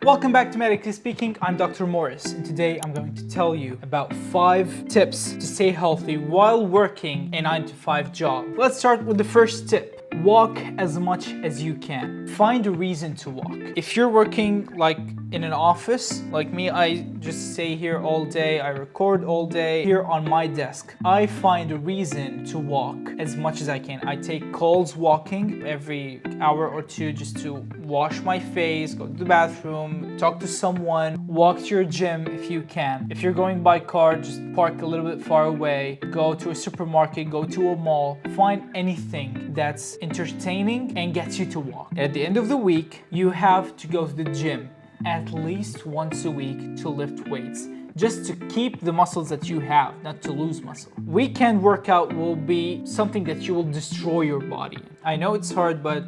Welcome back to Medically Speaking. I'm Dr. Maurice, and today I'm going to tell you about 5 tips to stay healthy while working a 9-to-5 job. Let's start with the first tip. Walk as much as you can. Find a reason to walk. If you're working like in an office, like me, I just stay here all day, I record all day here on my desk. I find a reason to walk as much as I can. I take calls walking every hour or two just to wash my face, go to the bathroom, talk to someone, walk to your gym if you can. If you're going by car, just park a little bit far away, go to a supermarket, go to a mall, find anything that's entertaining and gets you to walk. At the end of the week, you have to go to the gym at least once a week to lift weights, just to keep the muscles that you have, not to lose muscle. Weekend workout will be something that you will destroy your body. I know it's hard, but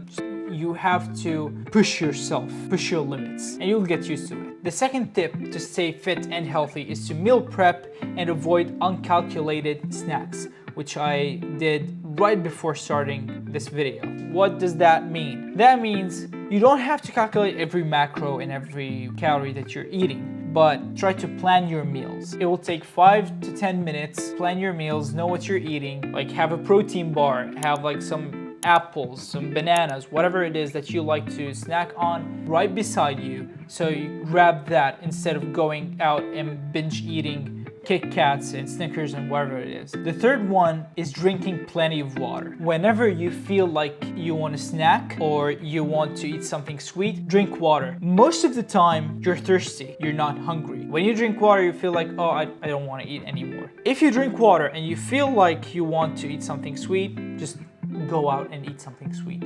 you have to push yourself, push your limits, and you'll get used to it. The second tip to stay fit and healthy is to meal prep and avoid uncalculated snacks, which I did right before starting this video. What does that mean? That means you don't have to calculate every macro and every calorie that you're eating, but try to plan your meals. It will take 5 to 10 minutes. Plan your meals, know what you're eating, like have a protein bar, have like some apples, some bananas, whatever it is that you like to snack on right beside you. So you grab that instead of going out and binge eating Kit Kats and Snickers and whatever it is. The third one is drinking plenty of water. Whenever you feel like you want to snack or you want to eat something sweet, drink water. Most of the time, you're thirsty, you're not hungry. When you drink water, you feel like, oh, I don't want to eat anymore. If you drink water and you feel like you want to eat something sweet, just go out and eat something sweet.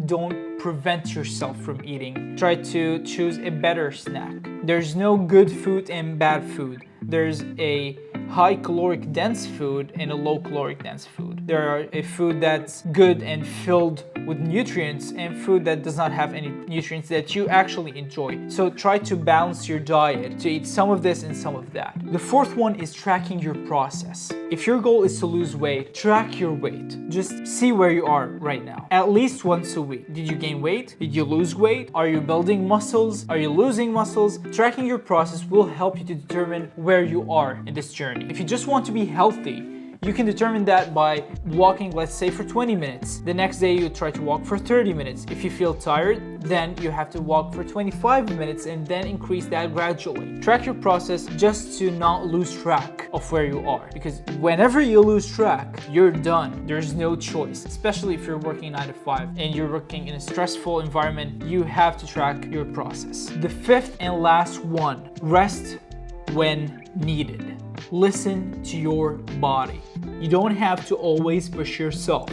Don't prevent yourself from eating. Try to choose a better snack. There's no good food and bad food. There's a high caloric dense food and a low caloric dense food. There are a food that's good and filled with nutrients and food that does not have any nutrients that you actually enjoy. So try to balance your diet to eat some of this and some of that. The fourth one is tracking your process. If your goal is to lose weight, track your weight. Just see where you are right now. At least once a week. Did you gain weight? Did you lose weight? Are you building muscles? Are you losing muscles? Tracking your process will help you to determine where you are in this journey. If you just want to be healthy, you can determine that by walking, let's say, for 20 minutes. The next day, you try to walk for 30 minutes. If you feel tired, then you have to walk for 25 minutes and then increase that gradually. Track your process just to not lose track of where you are. Because whenever you lose track, you're done. There's no choice, especially if you're working 9 to 5 and you're working in a stressful environment, you have to track your process. The fifth and last one, rest when needed. Listen to your body. You don't have to always push yourself.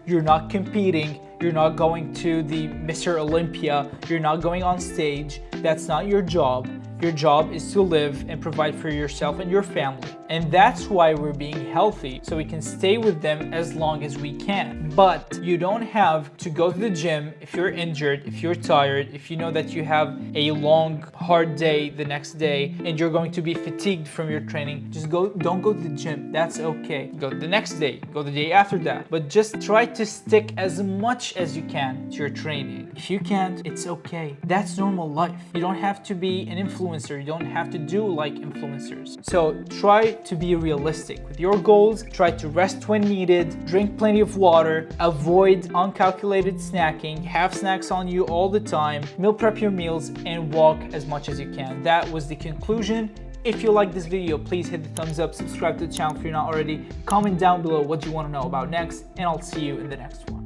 You're not competing. You're not going to the Mr. Olympia. You're not going on stage. That's not your job. Your job is to live and provide for yourself and your family. And that's why we're being healthy, so we can stay with them as long as we can. But you don't have to go to the gym if you're injured, if you're tired, if you know that you have a long, hard day the next day and you're going to be fatigued from your training. Just don't go to the gym. That's okay. Go the next day, go the day after that. But just try to stick as much as you can to your training. If you can't, it's okay. That's normal life. You don't have to be an influencer. You don't have to do like influencers. So try to be realistic with your goals. Try to rest when needed, drink plenty of water, avoid uncalculated snacking, have snacks on you all the time, meal prep your meals, and walk as much as you can. That was the conclusion. If you like this video, please hit the thumbs up, subscribe to the channel if you're not already, comment down below what you want to know about next, and I'll see you in the next one.